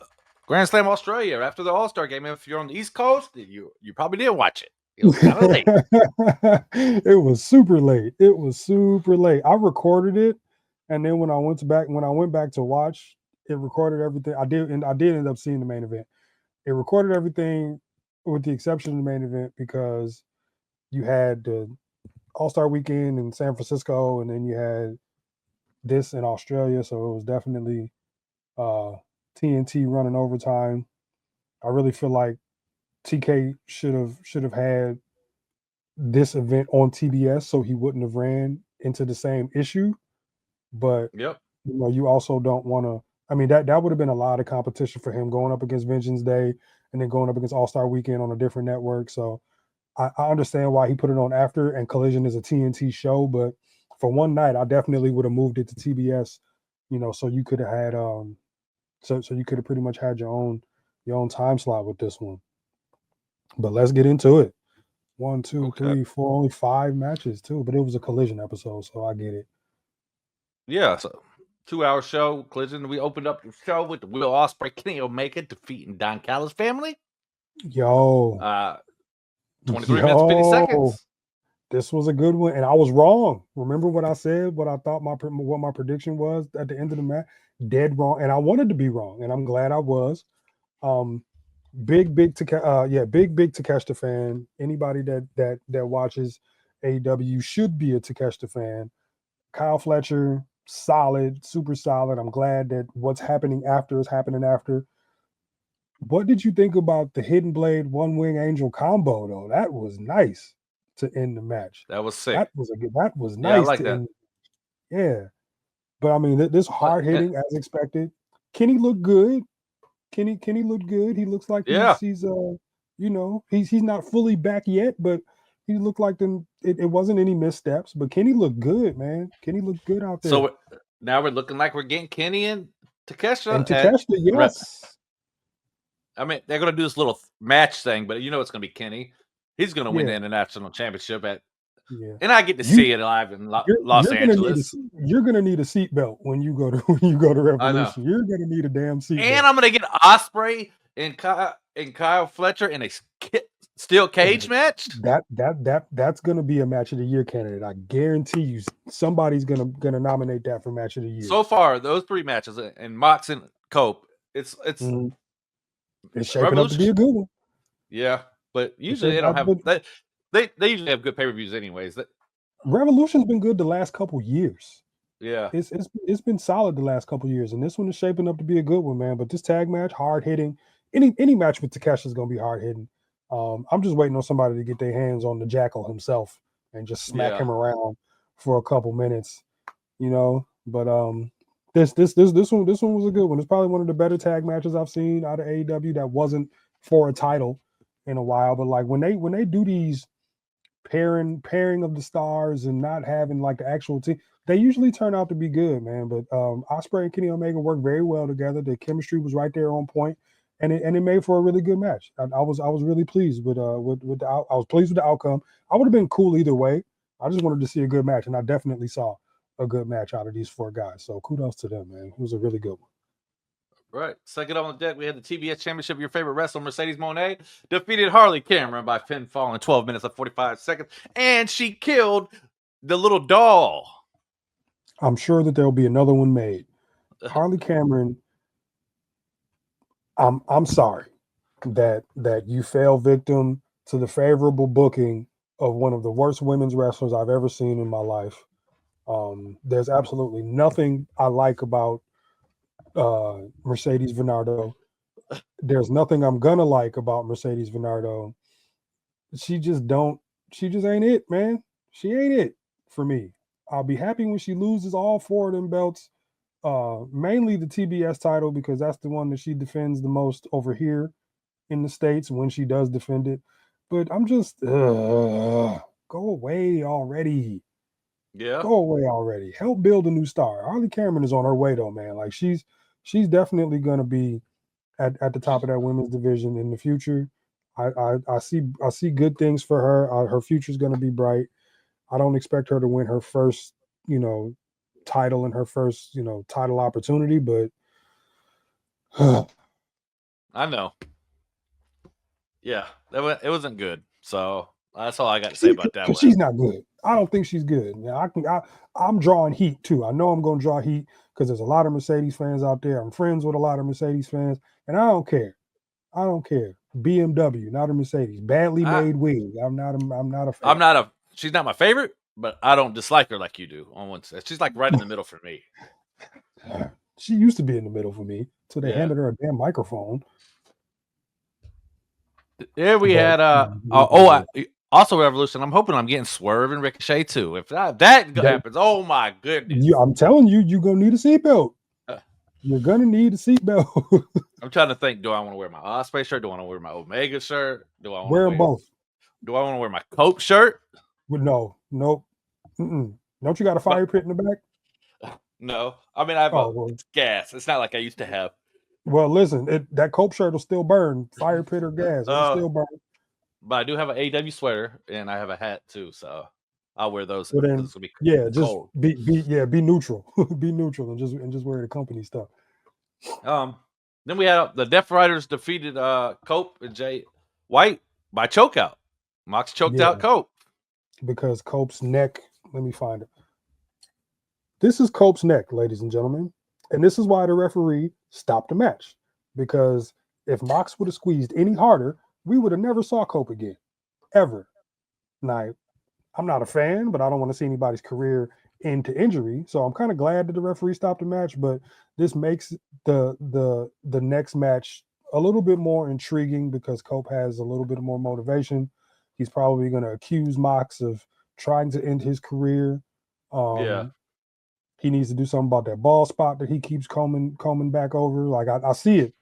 Grand Slam Australia after the All-Star game. If you're on the East Coast, you probably did watch it. It was kind of late.
It was super late. It was super late. I recorded it, and then when I went back to watch, it recorded everything. I did end up seeing the main event. It recorded everything with the exception of the main event, because you had the All-Star weekend in San Francisco, and then you had this in Australia, so it was definitely TNT running overtime. I really feel like TK should have had this event on TBS, so he wouldn't have ran into the same issue. But
Yep.
you also don't want to. I mean, that would have been a lot of competition for him, going up against Vengeance Day and then going up against All-Star Weekend on a different network. So I understand why he put it on after, and Collision is a TNT show, but for one night, I definitely would have moved it to TBS. So you could have had so you could have pretty much had your own time slot with this one. But let's get into it. 1, 2,
Okay.
3, 4, only 5 matches too, but it was a Collision episode, so I get it.
Yeah. So 2-hour show Collision. We opened up the show with the Will Ospreay, Kenny Omega defeating Don Callis family.
Yo,
23 minutes 50 seconds.
This was a good one, and I was wrong. Remember what I said? What I thought what my prediction was at the end of the match? Dead wrong, and I wanted to be wrong, and I'm glad I was. Big Takeshita fan. Anybody that watches AEW should be a Takeshita fan. Kyle Fletcher, solid, super solid. I'm glad that what's happening after is happening after. What did you think about the Hidden Blade One Wing Angel combo though? That was nice to end the match.
That was sick.
That was
Yeah, I
nice
like
to
that.
end. Yeah, but I mean, this hard hitting as expected. Kenny looked good. Kenny looked good. He looks like
Yeah.
he's not fully back yet, but he looked like it wasn't any missteps. But Kenny looked good, man. Kenny looked good out there.
So now we're looking like we're getting Kenny and Takeshita.
And Takeshita, yes.
I mean, they're going to do this little match thing, but it's going to be Kenny. He's going to win the
Yeah.
international championship
Yeah.
and I get to see it live in Los Angeles.
You're gonna need a seatbelt when you go to Revolution. You're gonna need a damn seatbelt.
And I'm gonna get Ospreay and Kyle Fletcher in a steel cage match.
That's gonna be a match of the year candidate. I guarantee you, somebody's gonna nominate that for match of the year.
So far, those 3 matches and Mox and Cope, it's
shaping up to be a good one.
Yeah, but usually they don't have they usually have good pay-per-views anyways.
Revolution's been good the last couple years.
Yeah,
it's been solid the last couple years, and this one is shaping up to be a good one, man. But this tag match, hard hitting. Any match with Takeshi is gonna be hard hitting. I'm just waiting on somebody to get their hands on the Jackal himself and just smack him around for a couple minutes, But this one was a good one. It's probably one of the better tag matches I've seen out of AEW that wasn't for a title. in a while. But like when they do these pairing of the stars and not having like the actual team, they usually turn out to be good, man. But Ospreay and Kenny Omega worked very well together. The chemistry was right there on point, and it made for a really good match. I was really pleased with I was pleased with the outcome. I would have been cool either way. I just wanted to see a good match, and I definitely saw a good match out of these 4 guys. So kudos to them, man. It was a really good one.
Right. Second on the deck, we had the TBS Championship. Your favorite wrestler, Mercedes Moné, defeated Harley Cameron by pinfall in 12 minutes and 45 seconds. And she killed the little doll.
I'm sure that there'll be another one made. Harley Cameron, I'm sorry that you fell victim to the favorable booking of one of the worst women's wrestlers I've ever seen in my life. There's absolutely nothing I like about Mercedes Venardo. There's nothing I'm gonna like about Mercedes Venardo. She just ain't it, man. She ain't it for me. I'll be happy when she loses all 4 of them belts. Mainly the TBS title, because that's the one that she defends the most over here in the States when she does defend it. But I'm just go away already.
Yeah.
Go away already. Help build a new star. Harley Cameron is on her way though, man. Like she's definitely gonna be at the top of that women's division in the future. I see good things for her. Her future's gonna be bright. I don't expect her to win her first, title and her first, title opportunity, but
I know. Yeah, it wasn't good. So that's all I got to say about that one.
She's not good. I don't think she's good. Yeah, I'm drawing heat too. I know I'm going to draw heat because there's a lot of Mercedes fans out there. I'm friends with a lot of Mercedes fans, and I don't care. I don't care. BMW, not a Mercedes. Badly made wig. I'm not a fan.
She's not my favorite, but I don't dislike her like you do on one side. She's like right in the middle for me.
She used to be in the middle for me, so they handed her a damn microphone.
Yeah, we had also Revolution. I'm hoping I'm getting Swerve and Ricochet too. If that happens, oh my goodness!
I'm telling you, you're gonna need a seatbelt. You're gonna need a seatbelt.
I'm trying to think. Do I want to wear my Ospreay shirt? Do I want to wear my Omega shirt? Do I want
wear them both?
Do I want to wear my Cope shirt?
Nope. Don't you got a fire pit in the back?
No, I mean I have gas. It's not like I used to have.
Well, listen, that Cope shirt will still burn. Fire pit or gas, it'll still burn.
But I do have an AEW sweater and I have a hat too, so I'll wear those.
Well, then, just cold. Be neutral. Be neutral and just wear the company stuff.
Then we had the Death Riders defeated Cope and Jay White by chokeout. Mox choked out Cope
because Cope's neck. Let me find it. This is Cope's neck, ladies and gentlemen, and this is why the referee stopped the match, because if Mox would have squeezed any harder, we would have never saw Cope again, ever. Now, I'm not a fan, but I don't want to see anybody's career end to injury, so I'm kind of glad that the referee stopped the match. But this makes the next match a little bit more intriguing because Cope has a little bit more motivation. He's probably going to accuse Mox of trying to end his career. He needs to do something about that ball spot that he keeps combing back over. Like I see it,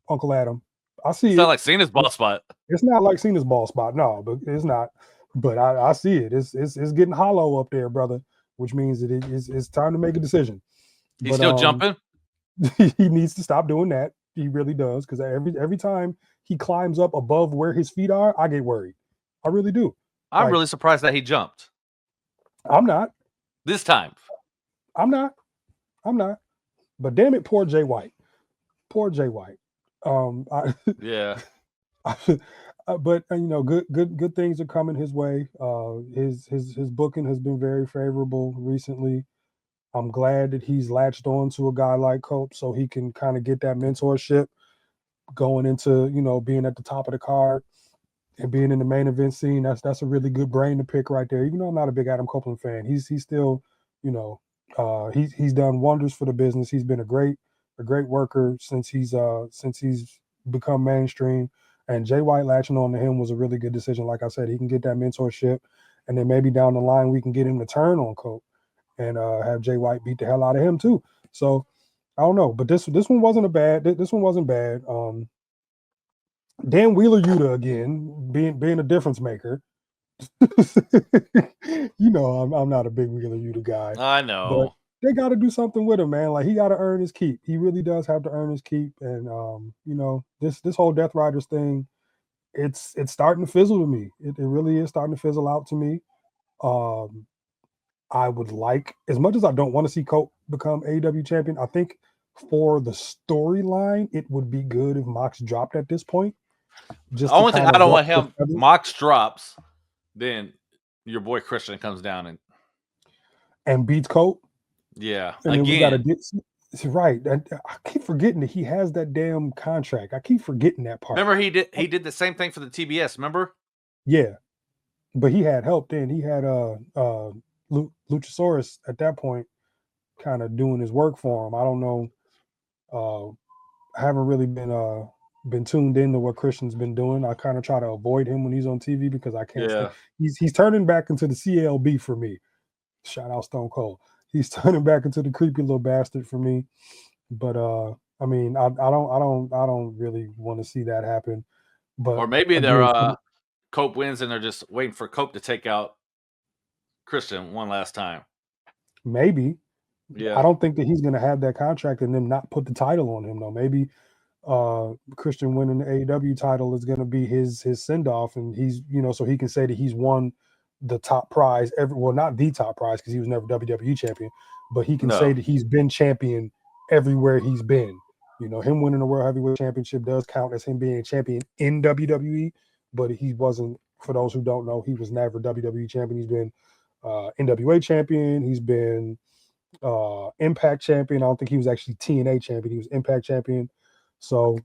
Uncle Adam. I see
it's not like Cena's ball spot.
It's not like Cena's ball spot. No, but it's not. But I see it. It's getting hollow up there, brother. Which means that it's time to make a decision.
He's still jumping.
He needs to stop doing that. He really does, because every time he climbs up above where his feet are, I get worried. I really do.
I'm really surprised that he jumped.
I'm not.
This time.
I'm not. But damn it, poor Jay White. Poor Jay White.
Yeah.
But good things are coming his way. His booking has been very favorable recently. I'm glad that he's latched on to a guy like Cope so he can kind of get that mentorship going into, being at the top of the card and being in the main event scene. That's a really good brain to pick right there. Even though I'm not a big Adam Copeland fan, he's still, he's done wonders for the business. He's been a great worker since he's become mainstream. And Jay White latching on to him was a really good decision. Like I said, he can get that mentorship, and then maybe down the line we can get him to turn on Cope and have Jay White beat the hell out of him too. So I don't know, but this one wasn't bad. This one wasn't bad. Dan Wheeler Yuta again, being a difference maker. You know, I'm not a big Wheeler Yuta guy,
I
but
know.
they got to do something with him, man. Like, he got to earn his keep. He really does have to earn his keep. And you know, this whole Death Riders thing, it's starting to fizzle to me. It really is starting to fizzle out to me. Um, I would like, as much as I don't want to see Colt become AEW champion, I think for the storyline, it would be good if Mox dropped at this point,
The
just to
only thing
kind
I
of
don't want
ruffle the
him
feathers.
Mox drops, then your boy Christian comes down and
And beats Colt.
yeah,
And then we got to
again.
get right. And I keep forgetting that he has that damn contract. I keep forgetting that part.
Remember he did the same thing for the TBS, remember?
Yeah, but he had help then. He had Luchasaurus at that point kind of doing his work for him. I don't know. I haven't really been tuned into what Christian's been doing. I kind of try to avoid him when he's on TV because I can't stand.
Yeah.
He's turning back into the CLB for me. Shout out Stone Cold. He's turning back into the creepy little bastard for me. But I mean, I don't really want to see that happen. But
Or maybe
again,
they're Cope wins and they're just waiting for Cope to take out Christian one last time.
maybe I
Yeah.
don't think that he's going to have that contract and then not put the title on him though. Maybe Christian winning the AEW title is going to be his send off, and he's, you know, so he can say that he's won the top prize well, not the top prize because he was never WWE champion, but he can say
No.
that he's been champion everywhere he's been. You know, him winning the World Heavyweight Championship does count as him being champion in WWE, but he wasn't. For those who don't know, he was never WWE champion. He's been NWA champion. He's been Impact champion. I don't think he was actually TNA champion. He was Impact champion. So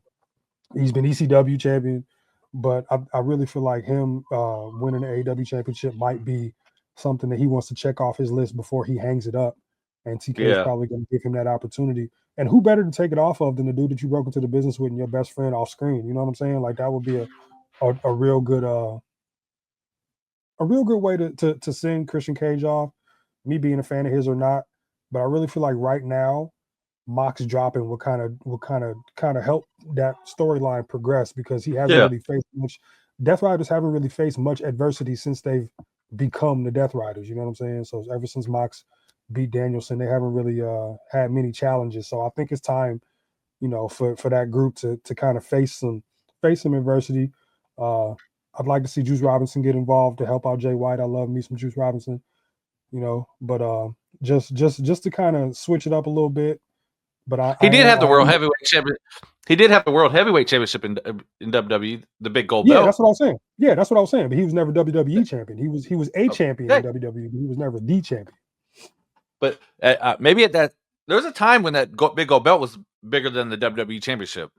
he's been ECW champion. But I really feel like him winning the AEW championship might be something that he wants to check off his list before he hangs it up. And TK is
Yeah.
probably going to give him that opportunity. And who better to take it off of than the dude that you broke into the business with and your best friend off screen? You know what I'm saying? Like, that would be a real good way to send Christian Cage off. Me being a fan of his or not, but I really feel like right now, Mox dropping will kind of help that storyline progress because he hasn't
Yeah.
really faced much. Death Riders haven't really faced much adversity since they've become the Death Riders. You know what I'm saying? So ever since Mox beat Danielson, they haven't really had many challenges. So I think it's time, you know, for that group to kind of face some adversity. I'd like to see Juice Robinson get involved to help out Jay White. I love me some Juice Robinson, you know, but just to kind of switch it up a little bit. But
He did have the
I
World
am.
Heavyweight Champion. He did have the World Heavyweight Championship in WWE, the big gold
Yeah,
belt.
that's what I was saying. Yeah, that's what I was saying. But he was never WWE champion. He was a champion in
Okay.
WWE, but he was never the champion.
But maybe at that there was a time when that big gold belt was bigger than the WWE Championship.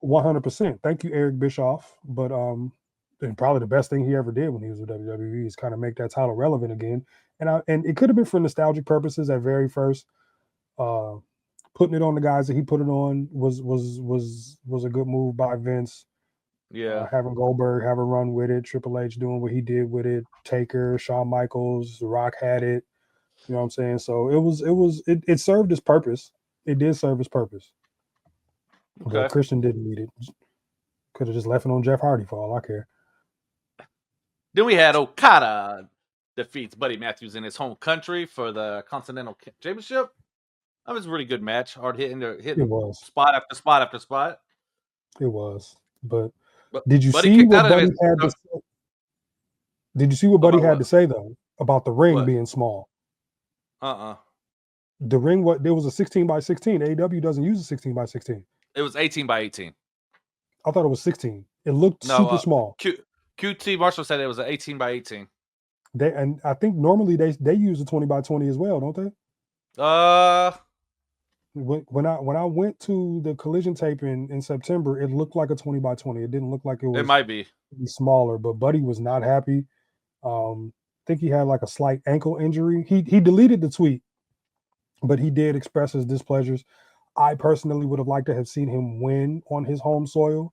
100%. Thank you, Eric Bischoff. But and probably the best thing he ever did when he was with WWE is kind of make that title relevant again. And it could have been for nostalgic purposes at very first. Putting it on the guys that he put it on was a good move by Vince.
Yeah.
Having Goldberg have a run with it, Triple H doing what he did with it, Taker, Shawn Michaels, The Rock had it. You know what I'm saying? So it served its purpose. It did serve its purpose. But
Okay.
Christian didn't need it. Could have just left it on Jeff Hardy for all I care.
Then we had Okada defeats Buddy Matthews in his home country for the Continental Championship. That was a really good match. Hard hitting,
It
hitting
was.
spot after spot after spot.
It was. But
But
did you
Buddy
see
kicked out
what
of his.
Buddy had to say? Did you see what Buddy
About
had to
what?
say though about the ring
What?
being small?
Uh-uh.
The ring, what there was a 16 by 16. AEW doesn't use a 16 by 16.
It was 18 by 18.
I thought it was 16. It looked
No,
super small.
QT Marshall said it was an 18 by 18.
And I think normally they use a 20 by 20 as well, don't they? When I went to the collision tape in September, it looked like a 20 by 20. It didn't look like it
It
was
might be.
smaller, but Buddy was not happy. I think he had like a slight ankle injury. He deleted the tweet, but he did express his displeasures. I personally would have liked to have seen him win on his home soil.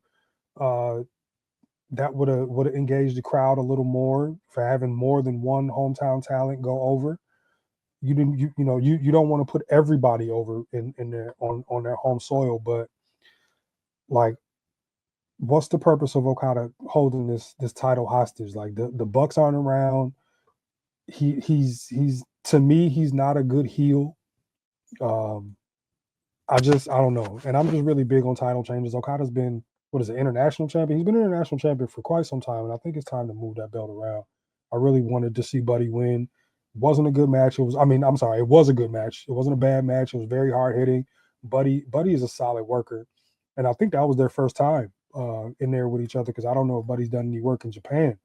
That would have engaged the crowd a little more for having more than one hometown talent go over. You didn't you don't want to put everybody over in their on their home soil, but like what's the purpose of Okada holding this title hostage? Like the Bucks aren't around. He's to me, he's not a good heel. I don't know. And I'm just really big on title changes. Okada's been, what is it, international champion? He's been international champion for quite some time, and I think it's time to move that belt around. I really wanted to see Buddy win. It wasn't a good match. It was a good match. It wasn't a bad match. It was very hard hitting. Buddy is a solid worker. And I think that was their first time in there with each other, because I don't know if Buddy's done any work in Japan.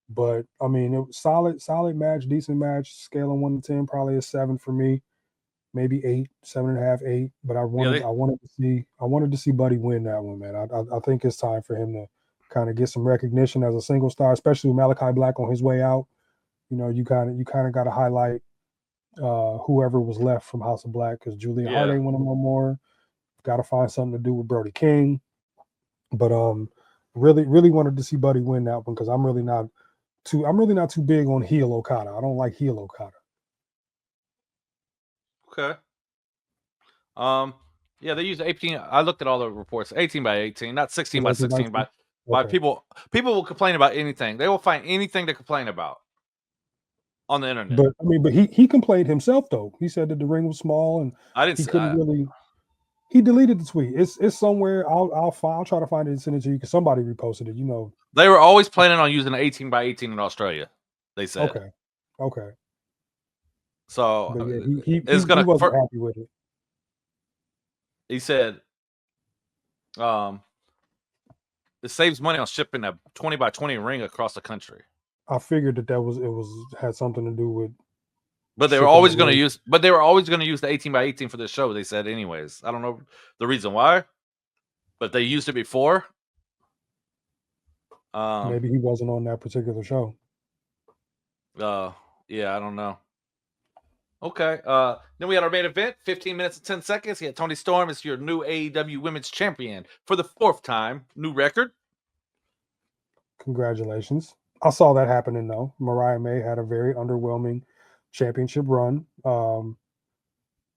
But I mean, it was solid match, decent match. Scale of 1 to 10, probably a 7 for me, maybe 8, 7.5, 8. But I wanted to see Buddy win that one, man. I think it's time for him to kind of get some recognition as a single star, especially with Malachi Black on his way out. You know, you kind of got to highlight whoever was left from House of Black, because Julia Hart ain't winning no more. Got to find something to do with Brody King. But really wanted to see Buddy win that one, because I'm really not too big on heel Okada. I don't like heel Okada.
Okay. Yeah, they use 18. I looked at all the reports. 18 by 18, not 16 by 16. By
Okay.
people will complain about anything. They will find anything to complain about on the internet.
But he complained himself though. He said that the ring was small and he couldn't really. He deleted the tweet. It's somewhere. I'll try to find it and send it to you, because somebody reposted it. You know,
they were always planning on using 18 by 18 in Australia. They said.
Okay.
So
but yeah, he
gonna.
wasn't happy with it.
He said, it saves money on shipping a 20 by 20 ring across the country.
I figured that had something to do with.
But they were always going to use. But they were always going to use the 18 by 18 for the show. They said, anyways. I don't know the reason why, but they used it before.
Maybe he wasn't on that particular show.
Yeah, I don't know. Okay. Then we had our main event, 15 minutes and 10 seconds. He had Toni Storm as your new AEW Women's Champion for the 4th time. New record.
Congratulations. I saw that happening though. Mariah May had a very underwhelming championship run.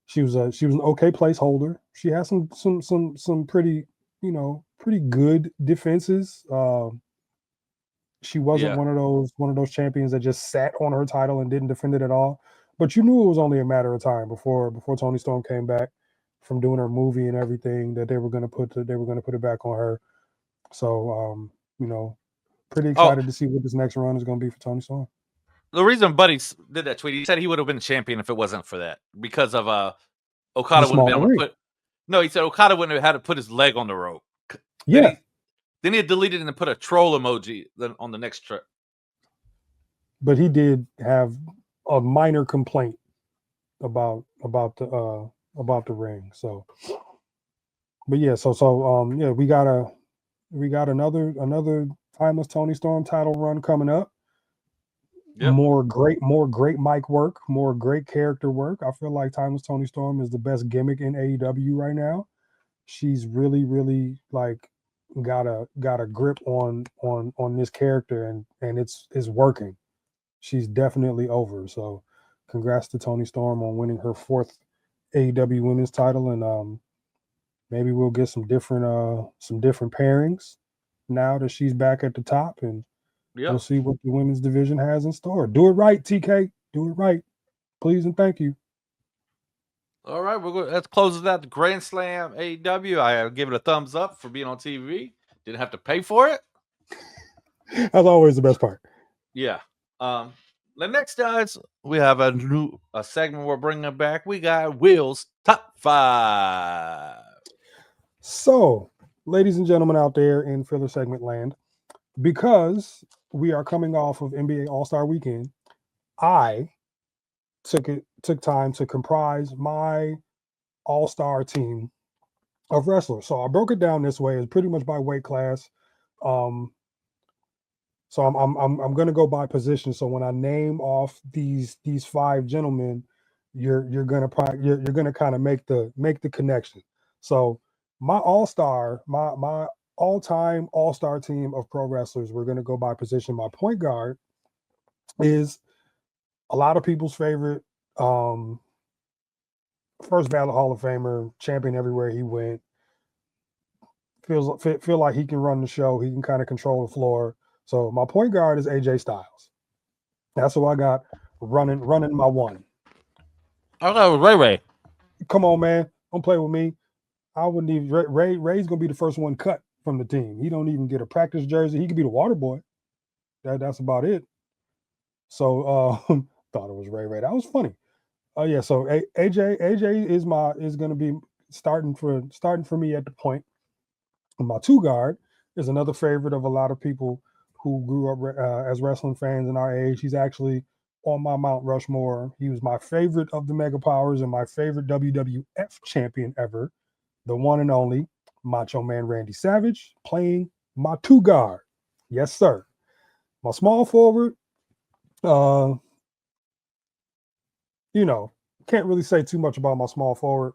She was an okay placeholder. She had some pretty, pretty good defenses. She wasn't one of those champions that just sat on her title and didn't defend it at all. But you knew it was only a matter of time before Toni Storm came back from doing her movie and everything, that they were going to put it back on her. So pretty excited to see what this next run is going to be for Toni Storm.
The reason Buddy did that tweet, he said he would have been champion if it wasn't for that, because of Okada wouldn't be able to put. No, he said Okada wouldn't have had to put his leg on the rope.
Yeah.
Then he had deleted and put a troll emoji on the next trip.
But he did have a minor complaint about the ring. So, but yeah, yeah, we got another timeless Toni Storm title run coming up. Yep. More great mic work, more great character work. I feel like timeless Toni Storm is the best gimmick in AEW right now. She's really, really like got a grip on this character, and it's working. She's definitely over. So congrats to Toni Storm on winning her 4th AEW women's title, and maybe we'll get some different pairings now that she's back at the top, and we'll see what the women's division has in store. Do it right, TK. Do it right, please and thank you.
All right, let's close out the Grand Slam AEW. I give it a thumbs up for being on TV. Didn't have to pay for it.
That's always the best part.
Yeah. The next, guys, we have a segment we're bringing back. We got Will's Top 5.
So, ladies and gentlemen out there in filler segment land, because we are coming off of NBA All-Star Weekend, I took time to comprise my All-Star team of wrestlers. So I broke it down this way. It's pretty much by weight class. So I'm gonna go by position. So when I name off these 5 gentlemen, you're gonna kind of make the connection. So my all-star, my all-time all-star team of pro wrestlers, we're gonna go by position. My point guard is a lot of people's favorite, first ballot Hall of Famer, champion everywhere he went. feel like he can run the show. He can kind of control the floor. So my point guard is AJ Styles. That's who I got running my one.
I got Ray Ray.
Come on, man. Don't play with me. I wouldn't even Ray's gonna be the first one cut from the team. He don't even get a practice jersey. He could be the water boy. That's about it. So thought it was Ray Ray. That was funny. Yeah, so AJ is gonna be starting for me at the point. My two guard is another favorite of a lot of people who grew up as wrestling fans in our age. He's actually on my Mount Rushmore. He was my favorite of the Mega Powers and my favorite WWF champion ever, the one and only Macho Man Randy Savage, playing my two guard. Yes, sir. My small forward, can't really say too much about my small forward,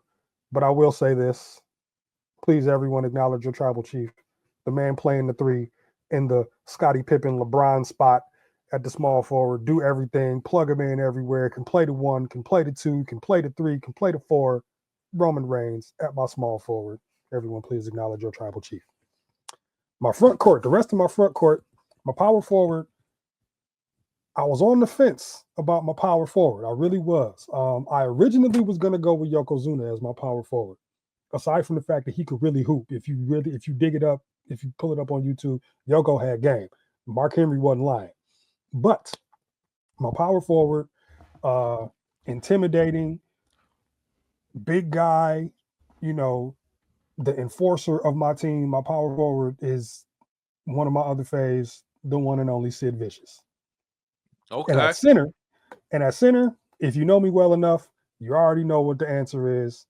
but I will say this. Please, everyone, acknowledge your tribal chief, the man playing the three in the Scottie Pippen LeBron spot at the small forward, do everything, plug him in everywhere, can play the one, can play the two, can play the three, can play the four. Roman Reigns at my small forward. Everyone, please acknowledge your tribal chief. My front court, the rest of my front court, my power forward, I was on the fence about my power forward. I really was. I originally was going to go with Yokozuna as my power forward. Aside from the fact that he could really hoop, if you dig it up, if you pull it up on YouTube, Yoko had game. Mark Henry wasn't lying. But my power forward, intimidating, big guy, the enforcer of my team, my power forward is one of my other faves, the one and only Sid Vicious.
Okay.
And at center, if you know me well enough, you already know what the answer is.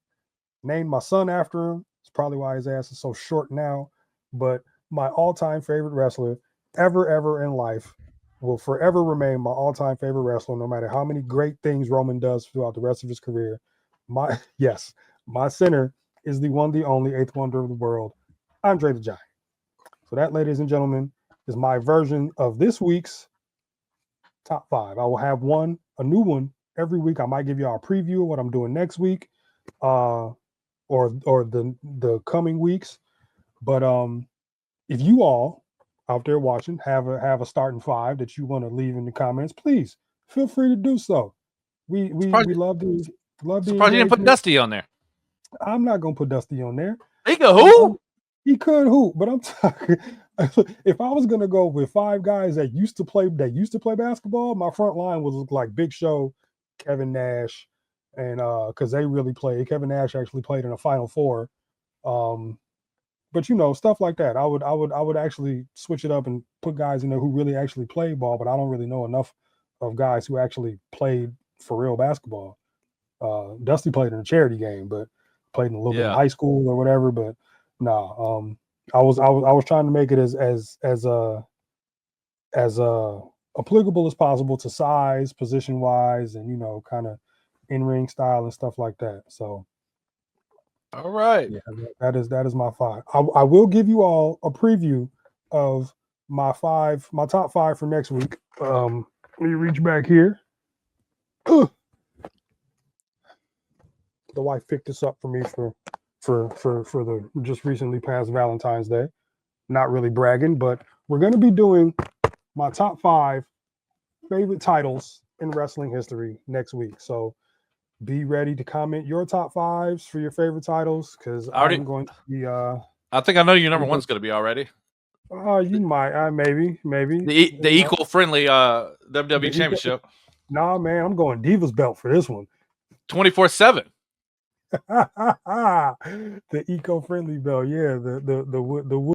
Named my son after him. It's probably why his ass is so short now. But my all-time favorite wrestler ever in life will forever remain my all-time favorite wrestler, no matter how many great things Roman does throughout the rest of his career. My center is the one, the only eighth wonder of the world, Andre the Giant. So that, ladies and gentlemen, is my version of this week's top five. I will have a new one every week. I might give y'all a preview of what I'm doing next week. Or the coming weeks. But if you all out there watching have a starting five that you want to leave in the comments, please feel free to do so. We love the
Surprised you didn't put Dusty on there.
I'm not gonna put Dusty on there.
He could hoop.
He could hoop, but I'm talking. If I was gonna go with five guys that used to play basketball, my front line would look like Big Show, Kevin Nash, and because they really played. Kevin Nash actually played in a Final Four, but stuff like that. I would actually switch it up and put guys in there who really actually played ball, but I don't really know enough of guys who actually played for real basketball. Dusty played in a charity game, but played in a little bit in high school or whatever. But I was trying to make it as applicable as possible to size, position wise, and kind of in-ring style and stuff like that. So
all right,
that is my five. I will give you all a preview of my top five for next week. Let me reach back here. The wife picked this up for me for the just recently passed Valentine's Day. Not really bragging, but we're going to be doing my top five favorite titles in wrestling history next week. So be ready to comment your top fives for your favorite titles, because I'm going to be.
I think I know your number one's going to be already.
You might, maybe
the eco-friendly WWE Championship.
Nah, man, I'm going Divas belt for this one.
24/7.
The eco-friendly belt, yeah. The wood